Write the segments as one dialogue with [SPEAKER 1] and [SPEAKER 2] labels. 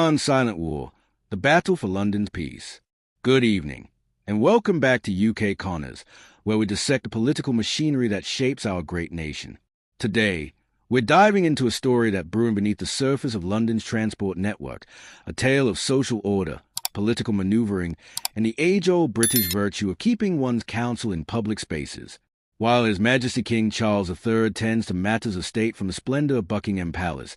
[SPEAKER 1] Khan's Silent War, the battle for London's peace. Good evening, and welcome back to UK Connors, where we dissect the political machinery that shapes our great nation. Today, we're diving into a story that brewing beneath the surface of London's transport network, a tale of social order, political maneuvering, and the age-old British virtue of keeping one's counsel in public spaces. While His Majesty King Charles III tends to matters of state from the splendor of Buckingham Palace,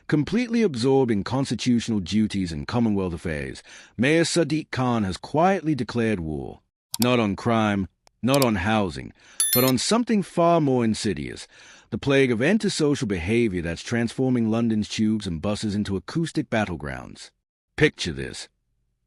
[SPEAKER 1] completely absorbed in constitutional duties and Commonwealth affairs, Mayor Sadiq Khan has quietly declared war. Not on crime, not on housing, but on something far more insidious, the plague of antisocial behavior that's transforming London's tubes and buses into acoustic battlegrounds. Picture this.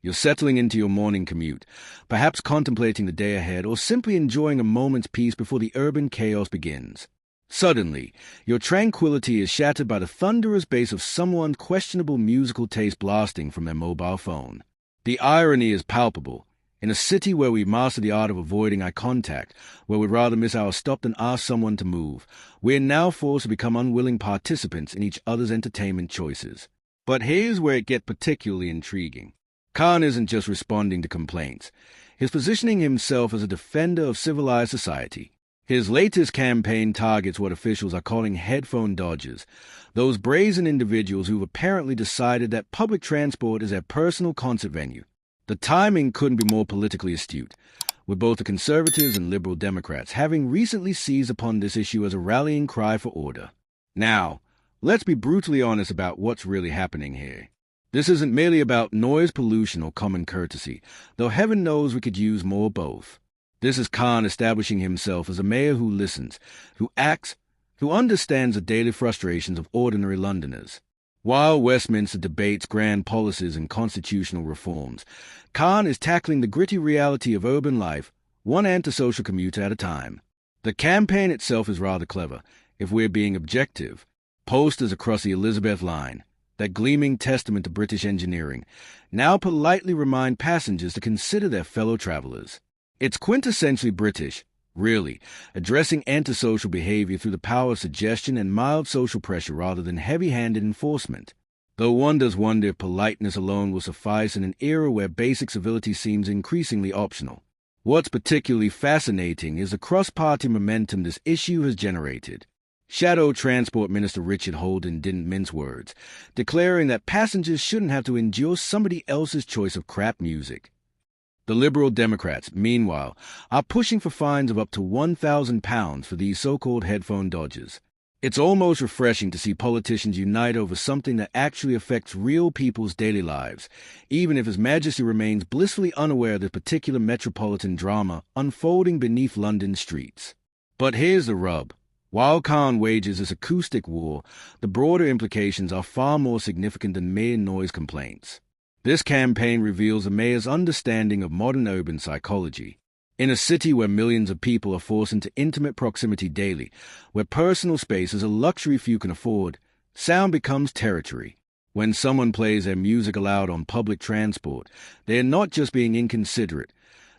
[SPEAKER 1] You're settling into your morning commute, perhaps contemplating the day ahead or simply enjoying a moment's peace before the urban chaos begins. Suddenly, your tranquility is shattered by the thunderous bass of someone's questionable musical taste blasting from their mobile phone. The irony is palpable. In a city where we master the art of avoiding eye contact, where we'd rather miss our stop than ask someone to move, we're now forced to become unwilling participants in each other's entertainment choices. But here's where it gets particularly intriguing. Khan isn't just responding to complaints. He's positioning himself as a defender of civilized society. His latest campaign targets what officials are calling headphone dodgers, those brazen individuals who've apparently decided that public transport is their personal concert venue. The timing couldn't be more politically astute, with both the Conservatives and Liberal Democrats having recently seized upon this issue as a rallying cry for order. Now, let's be brutally honest about what's really happening here. This isn't merely about noise pollution or common courtesy, though heaven knows we could use more both. This is Khan establishing himself as a mayor who listens, who acts, who understands the daily frustrations of ordinary Londoners. While Westminster debates grand policies and constitutional reforms, Khan is tackling the gritty reality of urban life, one antisocial commuter at a time. The campaign itself is rather clever, if we're being objective. Posters across the Elizabeth line, that gleaming testament to British engineering, now politely remind passengers to consider their fellow travelers. It's quintessentially British, really, addressing antisocial behavior through the power of suggestion and mild social pressure rather than heavy-handed enforcement. Though one does wonder if politeness alone will suffice in an era where basic civility seems increasingly optional. What's particularly fascinating is the cross-party momentum this issue has generated. Shadow Transport Minister Richard Holden didn't mince words, declaring that passengers shouldn't have to endure somebody else's choice of crap music. The Liberal Democrats, meanwhile, are pushing for fines of up to £1,000 for these so-called headphone dodgers. It's almost refreshing to see politicians unite over something that actually affects real people's daily lives, even if His Majesty remains blissfully unaware of the particular metropolitan drama unfolding beneath London's streets. But here's the rub. While Khan wages this acoustic war, the broader implications are far more significant than mere noise complaints. This campaign reveals the mayor's understanding of modern urban psychology. In a city where millions of people are forced into intimate proximity daily, where personal space is a luxury few can afford, sound becomes territory. When someone plays their music aloud on public transport, they are not just being inconsiderate.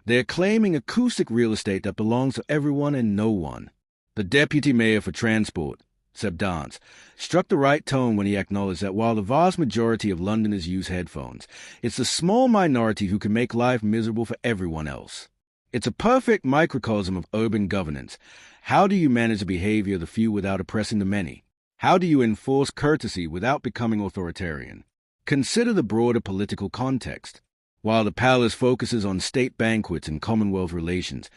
[SPEAKER 1] They are claiming acoustic real estate that belongs to everyone and no one. The Deputy Mayor for Transport, Seb Dance, struck the right tone when he acknowledged that while the vast majority of Londoners use headphones, it's the small minority who can make life miserable for everyone else. It's a perfect microcosm of urban governance. How do you manage the behavior of the few without oppressing the many? How do you enforce courtesy without becoming authoritarian? Consider the broader political context. While the palace focuses on state banquets and Commonwealth relations,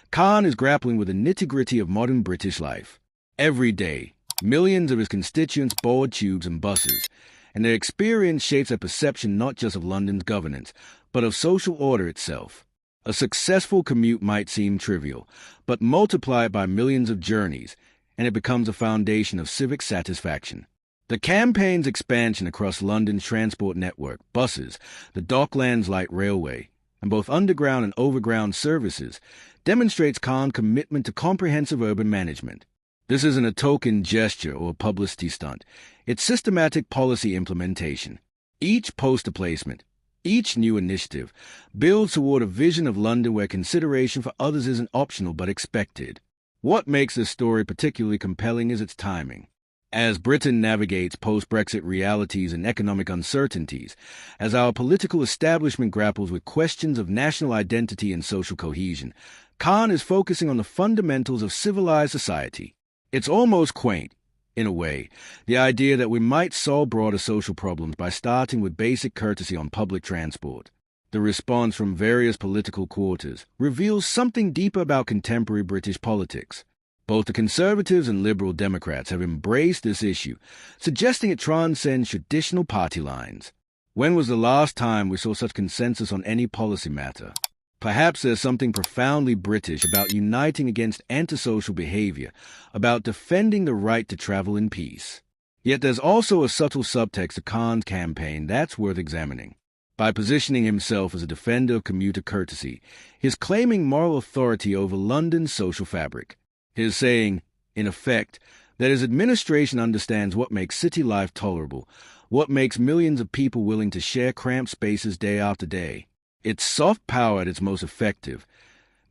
[SPEAKER 1] Khan is grappling with the nitty-gritty of modern British life. Every day, millions of his constituents board tubes and buses, and their experience shapes their perception not just of London's governance, but of social order itself. A successful commute might seem trivial, but multiply it by millions of journeys, and it becomes a foundation of civic satisfaction. The campaign's expansion across London's transport network, buses, the Docklands Light Railway, and both underground and overground services, demonstrates Khan's commitment to comprehensive urban management. This isn't a token gesture or a publicity stunt. It's systematic policy implementation. Each poster placement, each new initiative, builds toward a vision of London where consideration for others isn't optional but expected. What makes this story particularly compelling is its timing. As Britain navigates post-Brexit realities and economic uncertainties, as our political establishment grapples with questions of national identity and social cohesion, Khan is focusing on the fundamentals of civilized society. It's almost quaint, in a way, the idea that we might solve broader social problems by starting with basic courtesy on public transport. The response from various political quarters reveals something deeper about contemporary British politics. Both the Conservatives and Liberal Democrats have embraced this issue, suggesting it transcends traditional party lines. When was the last time we saw such consensus on any policy matter? Perhaps there's something profoundly British about uniting against antisocial behavior, about defending the right to travel in peace. Yet there's also a subtle subtext to Khan's campaign that's worth examining. By positioning himself as a defender of commuter courtesy, he's claiming moral authority over London's social fabric. He's saying, in effect, that his administration understands what makes city life tolerable, what makes millions of people willing to share cramped spaces day after day. It's soft power at its most effective,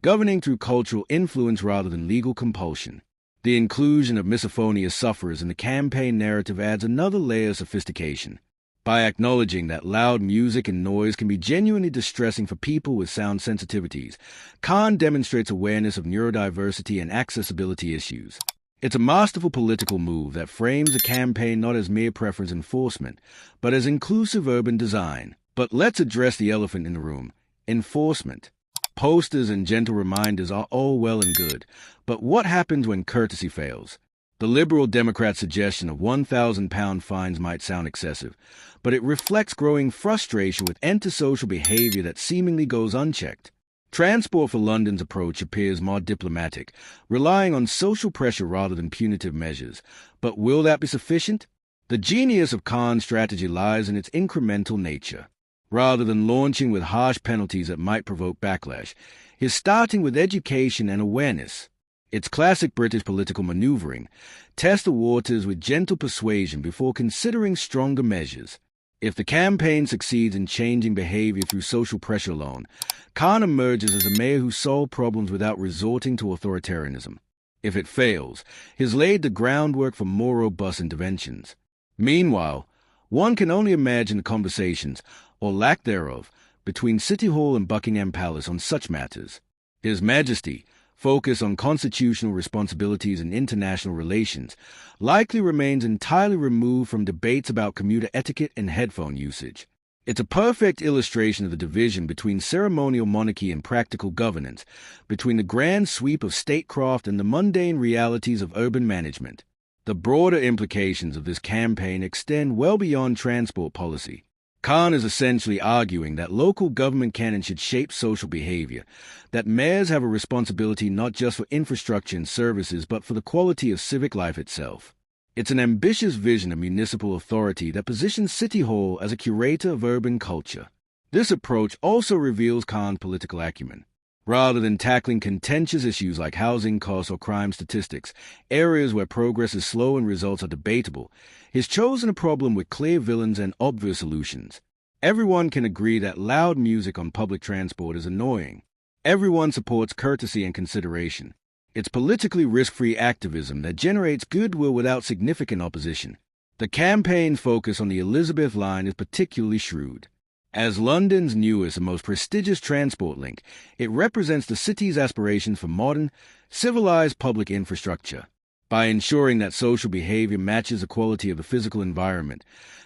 [SPEAKER 1] governing through cultural influence rather than legal compulsion. The inclusion of misophonia sufferers in the campaign narrative adds another layer of sophistication. By acknowledging that loud music and noise can be genuinely distressing for people with sound sensitivities, Khan demonstrates awareness of neurodiversity and accessibility issues. It's a masterful political move that frames the campaign not as mere preference enforcement, but as inclusive urban design. But let's address the elephant in the room: enforcement. Posters and gentle reminders are all well and good, but what happens when courtesy fails? The Liberal Democrat suggestion of £1,000 fines might sound excessive, but it reflects growing frustration with antisocial behavior that seemingly goes unchecked. Transport for London's approach appears more diplomatic, relying on social pressure rather than punitive measures. But will that be sufficient? The genius of Khan's strategy lies in its incremental nature. Rather than launching with harsh penalties that might provoke backlash, he's starting with education and awareness. It's classic British political maneuvering: test the waters with gentle persuasion before considering stronger measures. If the campaign succeeds in changing behavior through social pressure alone, Khan emerges as a mayor who solved problems without resorting to authoritarianism. If it fails, he's laid the groundwork for more robust interventions. Meanwhile, one can only imagine the conversations, or lack thereof, between City Hall and Buckingham Palace on such matters. His Majesty, focus on constitutional responsibilities and international relations, likely remains entirely removed from debates about commuter etiquette and headphone usage. It's a perfect illustration of the division between ceremonial monarchy and practical governance, between the grand sweep of statecraft and the mundane realities of urban management. The broader implications of this campaign extend well beyond transport policy. Khan is essentially arguing that local government can and should shape social behavior, that mayors have a responsibility not just for infrastructure and services but for the quality of civic life itself. It's an ambitious vision of municipal authority that positions City Hall as a curator of urban culture. This approach also reveals Khan's political acumen. Rather than tackling contentious issues like housing costs or crime statistics, areas where progress is slow and results are debatable, he's chosen a problem with clear villains and obvious solutions. Everyone can agree that loud music on public transport is annoying. Everyone supports courtesy and consideration. It's politically risk-free activism that generates goodwill without significant opposition. The campaign's focus on the Elizabeth line is particularly shrewd. As London's newest and most prestigious transport link, it represents the city's aspirations for modern, civilized public infrastructure. By ensuring that social behavior matches the quality of the physical environment,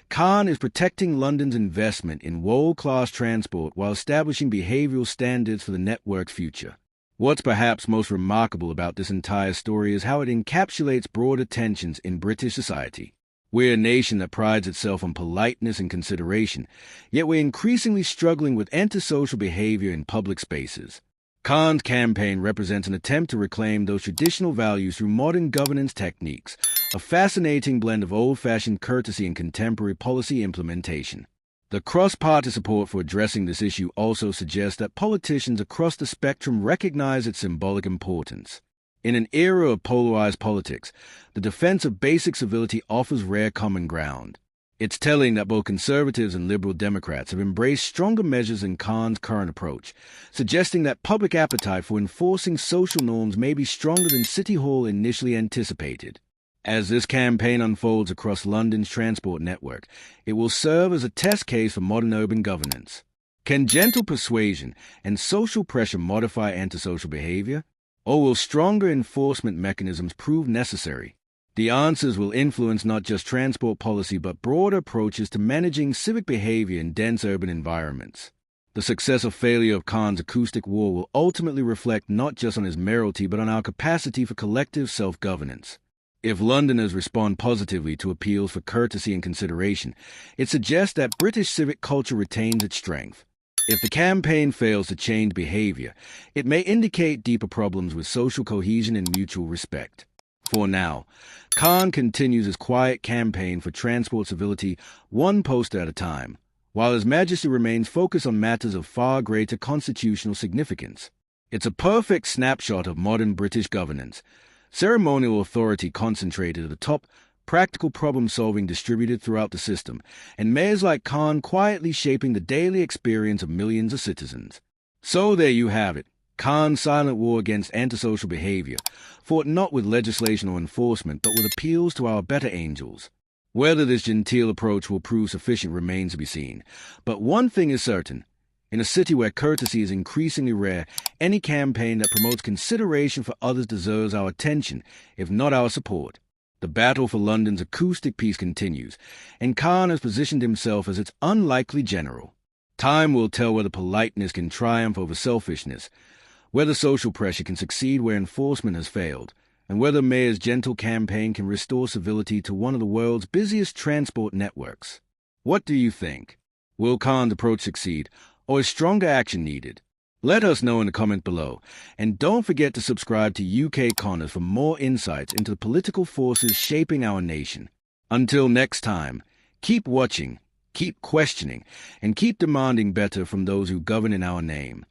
[SPEAKER 1] Khan is protecting London's investment in world-class transport while establishing behavioral standards for the network's future. What's perhaps most remarkable about this entire story is how it encapsulates broader tensions in British society. We're a nation that prides itself on politeness and consideration, yet we're increasingly struggling with antisocial behavior in public spaces. Khan's campaign represents an attempt to reclaim those traditional values through modern governance techniques, a fascinating blend of old-fashioned courtesy and contemporary policy implementation. The cross-party support for addressing this issue also suggests that politicians across the spectrum recognize its symbolic importance. In an era of polarized politics, the defense of basic civility offers rare common ground. It's telling that both Conservatives and Liberal Democrats have embraced stronger measures in Khan's current approach, suggesting that public appetite for enforcing social norms may be stronger than City Hall initially anticipated. As this campaign unfolds across London's transport network, it will serve as a test case for modern urban governance. Can gentle persuasion and social pressure modify antisocial behavior? Or will stronger enforcement mechanisms prove necessary? The answers will influence not just transport policy but broader approaches to managing civic behavior in dense urban environments. The success or failure of Khan's acoustic war will ultimately reflect not just on his mayoralty but on our capacity for collective self-governance. If Londoners respond positively to appeals for courtesy and consideration, it suggests that British civic culture retains its strength. If the campaign fails to change behavior, it may indicate deeper problems with social cohesion and mutual respect. For now, Khan continues his quiet campaign for transport civility, one post at a time, while His Majesty remains focused on matters of far greater constitutional significance. It's a perfect snapshot of modern British governance. Ceremonial authority concentrated at the top, practical problem-solving distributed throughout the system, and mayors like Khan quietly shaping the daily experience of millions of citizens. So there you have it, Khan's silent war against antisocial behavior, fought not with legislation or enforcement, but with appeals to our better angels. Whether this genteel approach will prove sufficient remains to be seen, but one thing is certain. In a city where courtesy is increasingly rare, any campaign that promotes consideration for others deserves our attention, if not our support. The battle for London's acoustic peace continues, and Khan has positioned himself as its unlikely general. Time will tell whether politeness can triumph over selfishness, whether social pressure can succeed where enforcement has failed, and whether May's gentle campaign can restore civility to one of the world's busiest transport networks. What do you think? Will Khan's approach succeed, or is stronger action needed? Let us know in the comment below, and don't forget to subscribe to UK Corners for more insights into the political forces shaping our nation. Until next time, keep watching, keep questioning, and keep demanding better from those who govern in our name.